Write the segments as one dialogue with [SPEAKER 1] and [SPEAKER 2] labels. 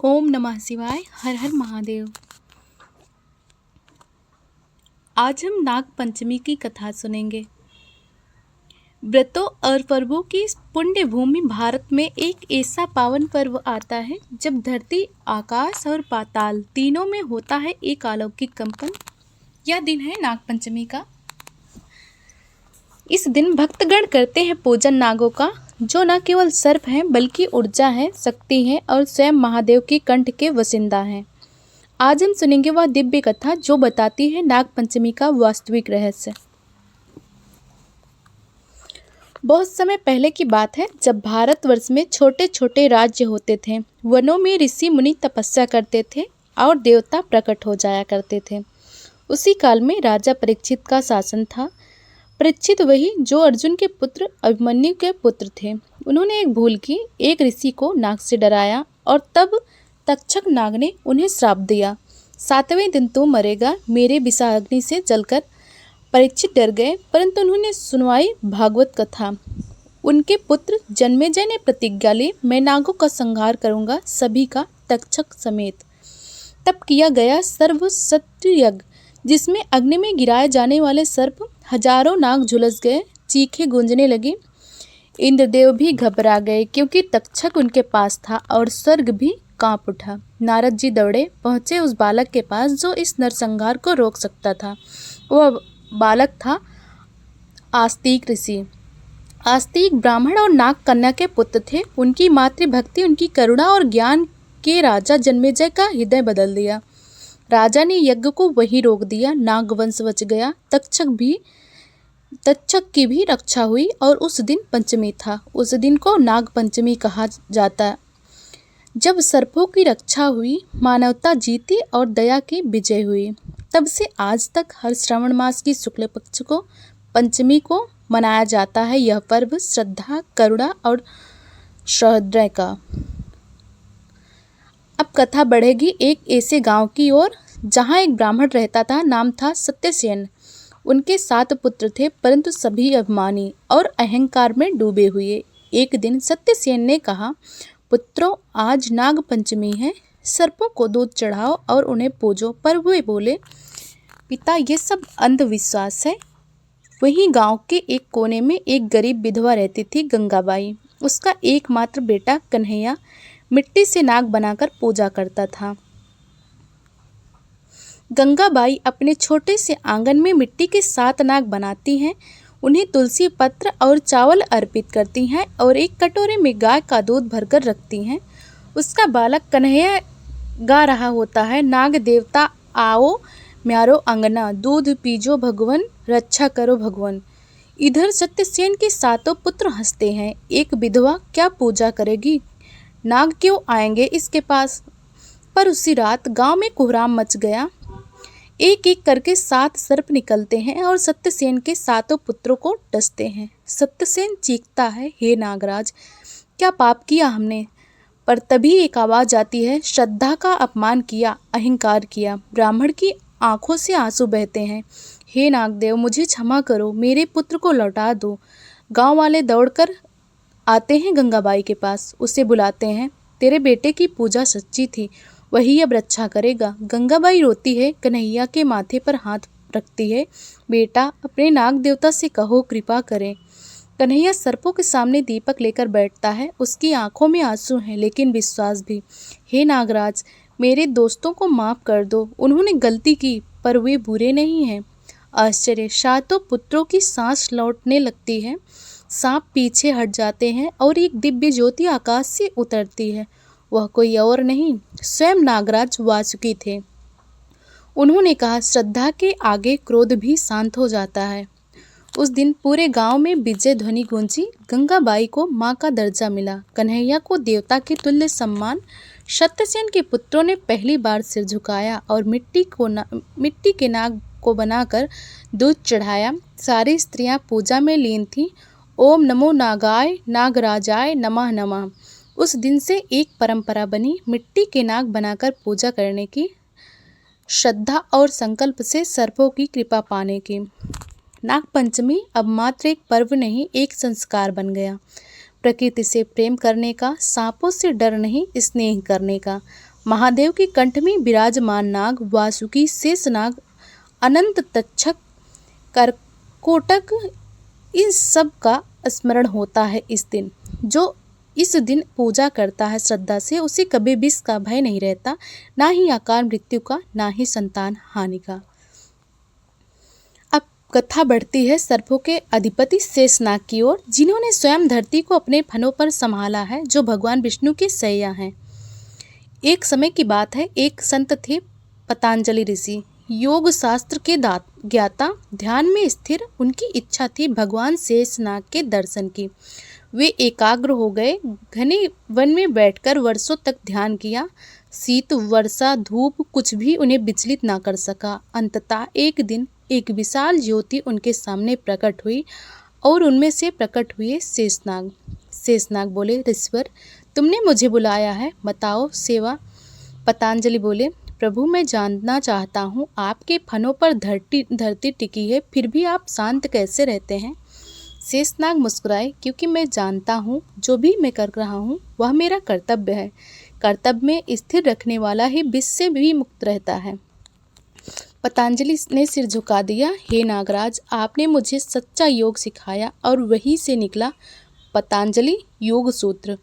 [SPEAKER 1] ओम नमः शिवाय। हर हर महादेव। आज हम नाग पंचमी की कथा सुनेंगे। व्रतों और पर्वों की इस पुण्य भूमि भारत में एक ऐसा पावन पर्व आता है जब धरती, आकाश और पाताल तीनों में होता है एक अलौकिक कंपन। यह दिन है नाग पंचमी का। इस दिन भक्तगण करते हैं पूजन नागों का, जो न केवल सर्प हैं बल्कि ऊर्जा है, शक्ति है और स्वयं महादेव की कंठ के वसिंदा हैं। आज हम सुनेंगे वह दिव्य कथा जो बताती है नाग पंचमी का वास्तविक रहस्य। बहुत समय पहले की बात है, जब भारतवर्ष में छोटे छोटे राज्य होते थे। वनों में ऋषि मुनि तपस्या करते थे और देवता प्रकट हो जाया करते थे। उसी काल में राजा परीक्षित का शासन था। परीक्षित वही जो अर्जुन के पुत्र अभिमन्यु के पुत्र थे। उन्होंने एक भूल की, एक ऋषि को नाग से डराया और तब तक्षक नाग ने उन्हें श्राप दिया, 7वें दिन तू मरेगा मेरे विषाग्नि से जलकर। परीक्षित डर गए, परंतु उन्होंने सुनवाई भागवत कथा। उनके पुत्र जन्मेजय ने प्रतिज्ञा ली, मैं नागों का संहार करूंगा, सभी का, तक्षक समेत। तब किया गया सर्वसत्र यज्ञ, जिसमें अग्नि में गिराए जाने वाले सर्प हजारों नाग झुलस गए, चीखें गूंजने लगी। इंद्रदेव भी घबरा गए क्योंकि तक्षक उनके पास था और स्वर्ग भी कांप उठा। नारद जी दौड़े पहुंचे उस बालक के पास जो इस नरसंहार को रोक सकता था। वह बालक था आस्तिक ऋषि। आस्तिक ब्राह्मण और नाग कन्या के पुत्र थे। उनकी मातृभक्ति, उनकी करुणा और ज्ञान के राजा जन्मेजय का हृदय बदल दिया। राजा ने यज्ञ को वहीं रोक दिया। नाग वंश बच गया। तक्षक की भी रक्षा हुई और उस दिन पंचमी था। उस दिन को नाग पंचमी कहा जाता। जब सर्पों की रक्षा हुई, मानवता जीती और दया की विजय हुई। तब से आज तक हर श्रावण मास की शुक्ल पक्ष को पंचमी को मनाया जाता है। यह पर्व श्रद्धा, करुणा और सौहार्द का। अब कथा बढ़ेगी एक ऐसे गांव की ओर जहां एक ब्राह्मण रहता था। नाम था सत्यसेन। उनके 7 पुत्र थे, परंतु सभी अभिमानी और अहंकार में डूबे हुए। एक दिन सत्यसेन ने कहा, पुत्रों, आज नाग पंचमी है, सर्पों को दूध चढ़ाओ और उन्हें पूजो। पर वे बोले, पिता, ये सब अंधविश्वास है। वहीं गांव के एक कोने में एक गरीब विधवा रहती थी, गंगाबाई। उसका एकमात्र बेटा कन्हैया मिट्टी से नाग बनाकर पूजा करता था। गंगाबाई अपने छोटे से आंगन में मिट्टी के 7 नाग बनाती हैं, उन्हें तुलसी पत्र और चावल अर्पित करती हैं और एक कटोरे में गाय का दूध भरकर रखती हैं। उसका बालक कन्हैया गा रहा होता है, नाग देवता आओ म्यारो अंगना, दूध पीजो भगवन, रक्षा करो भगवन। इधर सत्यसेन के 7 पुत्र हंसते हैं। एक विधवा क्या पूजा करेगी, नाग क्यों आएंगे इसके पास। पर उसी रात गांव में कोहराम मच गया। एक एक करके 7 सर्प निकलते हैं और सत्यसेन के 7 पुत्रों को डसते हैं। सत्यसेन चीखता है, हे नागराज, क्या पाप किया हमने। पर तभी एक आवाज आती है, श्रद्धा का अपमान किया, अहंकार किया। ब्राह्मण की आंखों से आंसू बहते हैं। हे नागदेव, मुझे क्षमा करो, मेरे पुत्र को लौटा दो। गांव वाले दौड़कर आते हैं गंगाबाई के पास, उसे बुलाते हैं। तेरे बेटे की पूजा सच्ची थी, वही अब रक्षा करेगा। गंगाबाई रोती है, कन्हैया के माथे पर हाथ रखती है, बेटा, अपने नाग देवता से कहो कृपा करें। कन्हैया सर्पों के सामने दीपक लेकर बैठता है। उसकी आंखों में आंसू हैं लेकिन विश्वास भी। हे नागराज, मेरे दोस्तों को माफ कर दो, उन्होंने गलती की, पर वे बुरे नहीं हैं। आश्चर्य, 7 पुत्रों की सांस लौटने लगती है। सांप पीछे हट जाते हैं और एक दिव्य ज्योति आकाश से उतरती है। वह कोई और नहीं, स्वयं नागराज वासुकी थे। उन्होंने कहा, श्रद्धा के आगे क्रोध भी शांत हो जाता है। उस दिन पूरे गांव में विजय ध्वनि गूंजी। गंगाबाई को मां का दर्जा मिला, कन्हैया को देवता के तुल्य सम्मान। सत्यसेन के पुत्रों ने पहली बार सिर झुकाया और मिट्टी के नाग को बनाकर दूध चढ़ाया। सारी स्त्रियां पूजा में लीन थीं। ओम नमो नागाय नागराजाय नमः नमः। उस दिन से एक परंपरा बनी, मिट्टी के नाग बनाकर पूजा करने की, श्रद्धा और संकल्प से सर्पों की कृपा पाने की। नाग पंचमी अब मात्र एक पर्व नहीं, एक संस्कार बन गया। प्रकृति से प्रेम करने का, सांपों से डर नहीं स्नेह करने का। महादेव के कंठ में विराजमान नाग वासुकी, शेषनाग, अनंत, तक्षक, करकोटक, इन सब का स्मरण होता है इस दिन। जो इस दिन पूजा करता है श्रद्धा से, उसे कभी विष का भय नहीं रहता, ना ही अकाल मृत्यु का, ना ही संतान हानि का। अब कथा बढ़ती है सर्पों के अधिपति शेषनाग की ओर, जिन्होंने स्वयं धरती को अपने फनों पर संभाला है, जो भगवान विष्णु के सैया हैं। एक समय की बात है, एक संत थे पतंजलि ऋषि, योग शास्त्र के ज्ञाता, ध्यान में स्थिर। उनकी इच्छा थी भगवान शेषनाग के दर्शन की। वे एकाग्र हो गए, घने वन में बैठकर वर्षों तक ध्यान किया। शीत, वर्षा, धूप कुछ भी उन्हें विचलित ना कर सका। अंततः एक दिन एक विशाल ज्योति उनके सामने प्रकट हुई और उनमें से प्रकट हुए शेषनाग। शेषनाग बोले, ऋषिवर, तुमने मुझे बुलाया है, बताओ सेवा। पतंजलि बोले, प्रभु, मैं जानना चाहता हूँ, आपके फनों पर धरती टिकी है, फिर भी आप शांत कैसे रहते हैं? शेषनाग मुस्कुराए, क्योंकि मैं जानता हूँ जो भी मैं कर रहा हूँ वह मेरा कर्तव्य है। कर्तव्य में स्थिर रखने वाला ही विष से भी मुक्त रहता है। पतंजलि ने सिर झुका दिया, हे नागराज, आपने मुझे सच्चा योग सिखाया और वहीं से निकला पतंजलि योग सूत्र।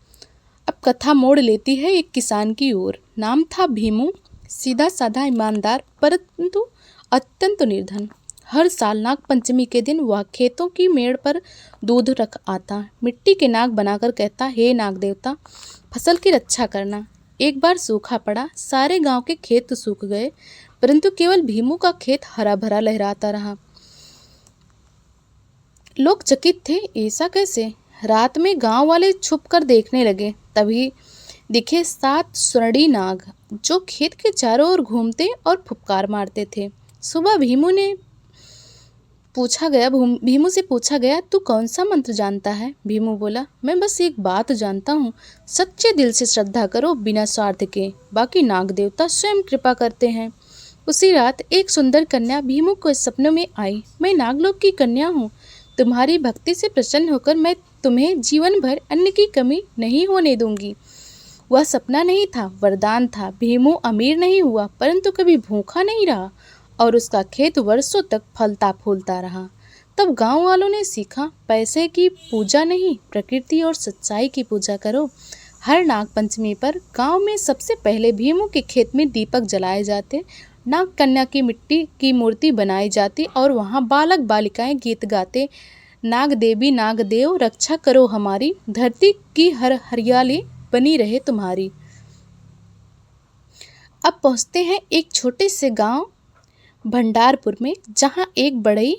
[SPEAKER 1] अब कथा मोड़ लेती है एक किसान की ओर। नाम था भीमू, सीधा साधा, ईमानदार, परंतु अत्यंत निर्धन। हर साल नाग पंचमी के दिन वह खेतों की मेड़ पर दूध रख आता, मिट्टी के नाग बनाकर कहता, हे नाग देवता, फसल की रक्षा करना। एक बार सूखा पड़ा, सारे गांव के खेत सूख गए, परंतु केवल भीमू का खेत हरा भरा लहराता रहा। लोग चकित थे, ऐसा कैसे? रात में गांव वाले छुप कर देखने लगे, तभी दिखे 7 स्वर्णी नाग, जो खेत के चारों ओर घूमते और फुफकार मारते थे। सुबह भीमू से पूछा गया, तू कौन सा मंत्र जानता है? भीमू बोला, मैं बस एक बात जानता हूँ, सच्चे दिल से श्रद्धा करो बिना स्वार्थ के, बाकी नाग देवता स्वयं कृपा करते हैं। उसी रात एक सुंदर कन्या भीमू को सपनों में आई। मैं नागलोक की कन्या हूँ, तुम्हारी भक्ति से प्रसन्न होकर मैं तुम्हें जीवन भर अन्न की कमी नहीं होने दूंगी। वह सपना नहीं था, वरदान था। भीमू अमीर नहीं हुआ, परंतु कभी भूखा नहीं रहा और उसका खेत वर्षों तक फलता फूलता रहा। तब गांव वालों ने सीखा, पैसे की पूजा नहीं, प्रकृति और सच्चाई की पूजा करो। हर नाग पंचमी पर गांव में सबसे पहले भीमू के खेत में दीपक जलाए जाते, नाग कन्या की मिट्टी की मूर्ति बनाई जाती और वहां बालक बालिकाएं गीत गाते, नाग देवी नाग देव रक्षा करो हमारी, धरती की हर हरियाली बनी रहे तुम्हारी। अब पहुंचते हैं एक छोटे से गांव भंडारपुर में, जहां एक बड़ई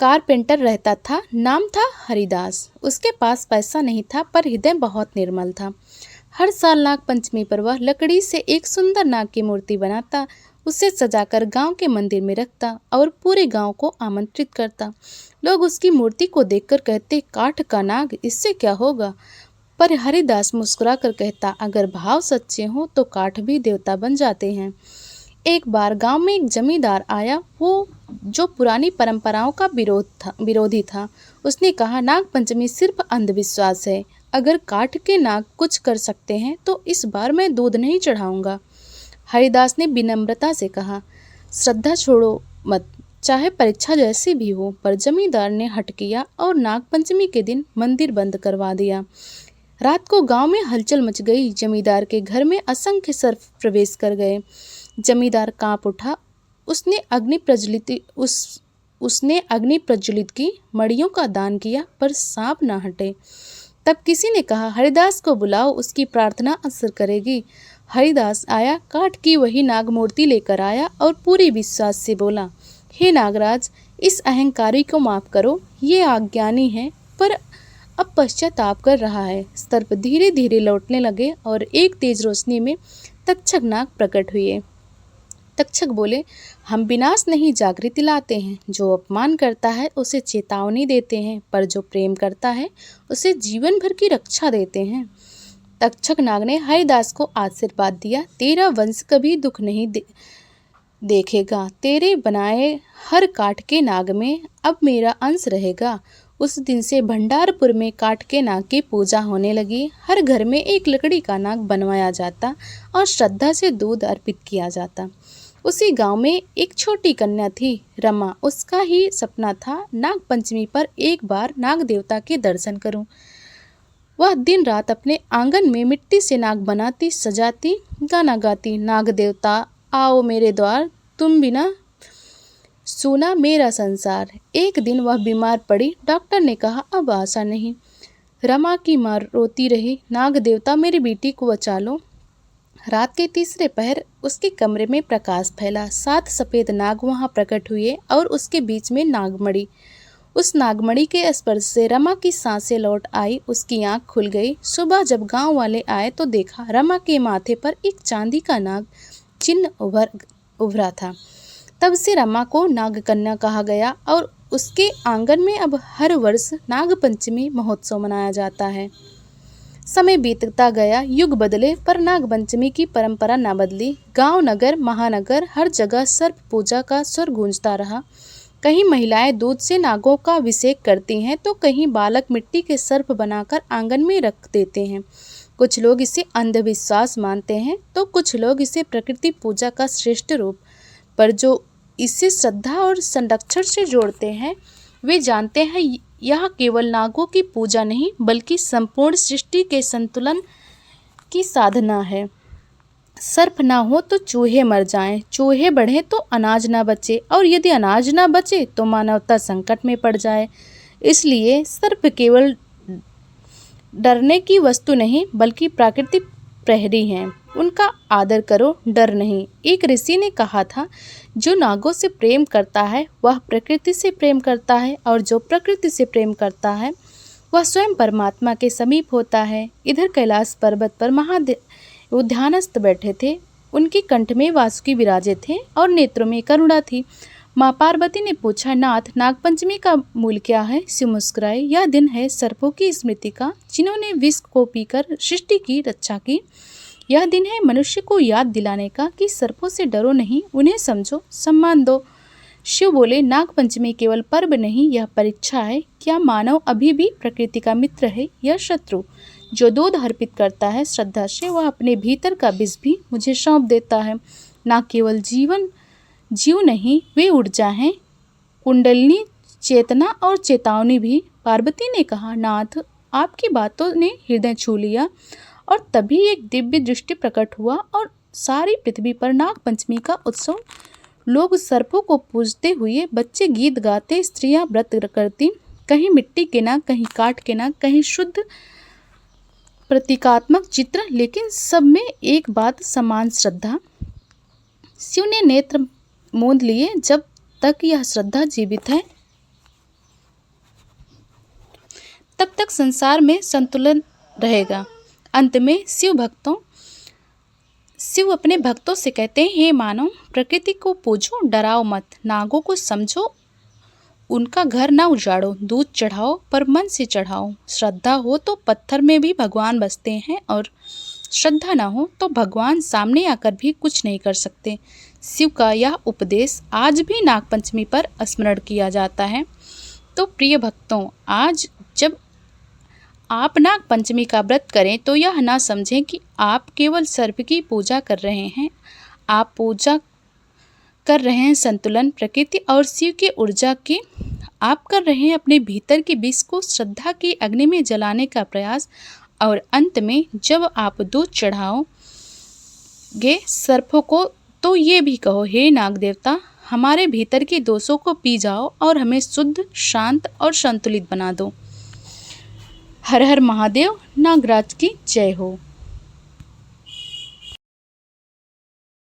[SPEAKER 1] कारपेंटर रहता था। नाम था हरिदास। उसके पास पैसा नहीं था, पर हृदय बहुत निर्मल था। हर साल नाग पंचमी पर वह लकड़ी से एक सुंदर नाग की मूर्ति बनाता, उसे सजाकर गांव के मंदिर में रखता और पूरे गांव को आमंत्रित करता। लोग उसकी मूर्ति को देखकर कहते, काठ का नाग, इससे क्या होगा? पर हरिदास मुस्कुरा कर कहता, अगर भाव सच्चे हों तो काठ भी देवता बन जाते हैं। एक बार गांव में एक जमींदार आया, वो जो पुरानी परंपराओं का विरोधी था। उसने कहा, नाग पंचमी सिर्फ अंधविश्वास है। अगर काठ के नाग कुछ कर सकते हैं तो इस बार मैं दूध नहीं चढ़ाऊंगा। हरिदास ने विनम्रता से कहा, श्रद्धा छोड़ो मत, चाहे परीक्षा जैसी भी हो। पर जमींदार ने हट किया और नाग पंचमी के दिन मंदिर बंद करवा दिया। रात को गांव में हलचल मच गई। जमींदार के घर में असंख्य सर्प प्रवेश कर गए। जमींदार कांप उठा। उसने अग्नि प्रज्वलित की, मड़ियों का दान किया, पर सांप ना हटे। तब किसी ने कहा, हरिदास को बुलाओ, उसकी प्रार्थना असर करेगी। हरिदास आया, काठ की वही नाग मूर्ति लेकर आया और पूरे विश्वास से बोला, हे नागराज, इस अहंकारी को माफ करो, ये अज्ञानी है पर अब पश्चाताप कर रहा है। सर्प धीरे धीरे लौटने लगे और एक तेज रोशनी में तक्षक नाग प्रकट हुए। तक्षक बोले, हम विनाश नहीं जागृति लाते हैं। जो अपमान करता है उसे चेतावनी देते हैं, पर जो प्रेम करता है उसे जीवन भर की रक्षा देते हैं। तक्षक नाग ने हरिदास को आशीर्वाद दिया, तेरा वंश कभी दुख नहीं देखेगा। तेरे बनाए हर काठ के नाग में अब मेरा अंश रहेगा। उस दिन से भंडारपुर में काठ के नाग की पूजा होने लगी। हर घर में एक लकड़ी का नाग बनवाया जाता और श्रद्धा से दूध अर्पित किया जाता। उसी गांव में एक छोटी कन्या थी, रमा। उसका ही सपना था नाग पंचमी पर एक बार नाग देवता के दर्शन करूं। वह दिन रात अपने आंगन में मिट्टी से नाग बनाती, सजाती, गाना गाती, नाग देवता आओ मेरे द्वार, तुम बिना सूना मेरा संसार। एक दिन वह बीमार पड़ी। डॉक्टर ने कहा अब आशा नहीं। रमा की माँ रोती रही, नाग देवता मेरी बेटी को बचा लो। रात के तीसरे पहर उसके कमरे में प्रकाश फैला। 7 सफ़ेद नाग वहां प्रकट हुए और उसके बीच में नागमणि। उस नागमणि के स्पर्श से रमा की सांसें लौट आई, उसकी आंख खुल गई। सुबह जब गांव वाले आए तो देखा रमा के माथे पर एक चांदी का नाग चिन्ह उभरा था। तब से रमा को नागकन्या कहा गया और उसके आंगन में अब हर वर्ष नाग पंचमी महोत्सव मनाया जाता है। समय बीतता गया, युग बदले पर नाग पंचमी की परंपरा न बदली। गांव, नगर, महानगर हर जगह सर्प पूजा का स्वर गूंजता रहा। कहीं महिलाएं दूध से नागों का अभिषेक करती हैं तो कहीं बालक मिट्टी के सर्प बनाकर आंगन में रख देते हैं। कुछ लोग इसे अंधविश्वास मानते हैं तो कुछ लोग इसे प्रकृति पूजा का श्रेष्ठ रूप, पर जो इसे श्रद्धा और संरक्षण से जोड़ते हैं वे जानते हैं यह केवल नागों की पूजा नहीं बल्कि संपूर्ण सृष्टि के संतुलन की साधना है। सर्प ना हो तो चूहे मर जाएं, चूहे बढ़े तो अनाज ना बचे और यदि अनाज ना बचे तो मानवता संकट में पड़ जाए। इसलिए सर्प केवल डरने की वस्तु नहीं बल्कि प्राकृतिक प्रहरी हैं। उनका आदर करो, डर नहीं। एक ऋषि ने कहा था, जो नागों से प्रेम करता है वह प्रकृति से प्रेम करता है और जो प्रकृति से प्रेम करता है वह स्वयं परमात्मा के समीप होता है। इधर कैलाश पर्वत पर महादेव ध्यानस्थ बैठे थे। उनके कंठ में वासुकी विराजे थे और नेत्रों में करुणा थी। माँ पार्वती ने पूछा, नाथ नागपंचमी का मूल क्या है? शिव मुस्कुराए, यह दिन है सर्पों की स्मृति का, जिन्होंने विष को पीकर सृष्टि की रक्षा की। यह दिन है मनुष्य को याद दिलाने का कि सर्पों से डरो नहीं, उन्हें समझो, सम्मान दो। शिव बोले, नागपंचमी केवल पर्व नहीं, यह परीक्षा है। क्या मानव अभी भी प्रकृति का मित्र है या शत्रु? जो दूध अर्पित करता है श्रद्धा से, वह अपने भीतर का विष भी मुझे सौंप देता है। ना केवल जीव नहीं, वे ऊर्जा हैं, कुंडलिनी, चेतना और चेतावनी भी। पार्वती ने कहा, नाथ आपकी बातों ने हृदय छू लिया। और तभी एक दिव्य दृष्टि प्रकट हुआ और सारी पृथ्वी पर नाग पंचमी का उत्सव। लोग सर्पों को पूजते हुए, बच्चे गीत गाते, स्त्रियां व्रत करती, कहीं मिट्टी के नाग, कहीं काठ के नाग, कहीं शुद्ध प्रतीकात्मक चित्र, लेकिन सब में एक बात, समान श्रद्धा। शिव ने नेत्र मूंद लिए। जब तक यह श्रद्धा जीवित है तब तक संसार में संतुलन रहेगा। अंत में शिव अपने भक्तों से कहते हैं, हे मानव, प्रकृति को पूजो, डराओ मत, नागों को समझो, उनका घर ना उजाड़ो, दूध चढ़ाओ पर मन से चढ़ाओ। श्रद्धा हो तो पत्थर में भी भगवान बसते हैं और श्रद्धा ना हो तो भगवान सामने आकर भी कुछ नहीं कर सकते। शिव का यह उपदेश आज भी नागपंचमी पर स्मरण किया जाता है। तो प्रिय भक्तों, आज जब आप नाग पंचमी का व्रत करें तो यह ना समझें कि आप केवल सर्प की पूजा कर रहे हैं। आप पूजा कर रहे हैं संतुलन, प्रकृति और शिव की ऊर्जा की। आप कर रहे हैं अपने भीतर के विष को श्रद्धा की अग्नि में जलाने का प्रयास। और अंत में जब आप दूध चढ़ाओगे सर्पों को तो ये भी कहो, हे नाग देवता, हमारे भीतर के दोषों को पी जाओ और हमें शुद्ध, शांत और संतुलित बना दो। हर हर महादेव। नागराज की जय हो।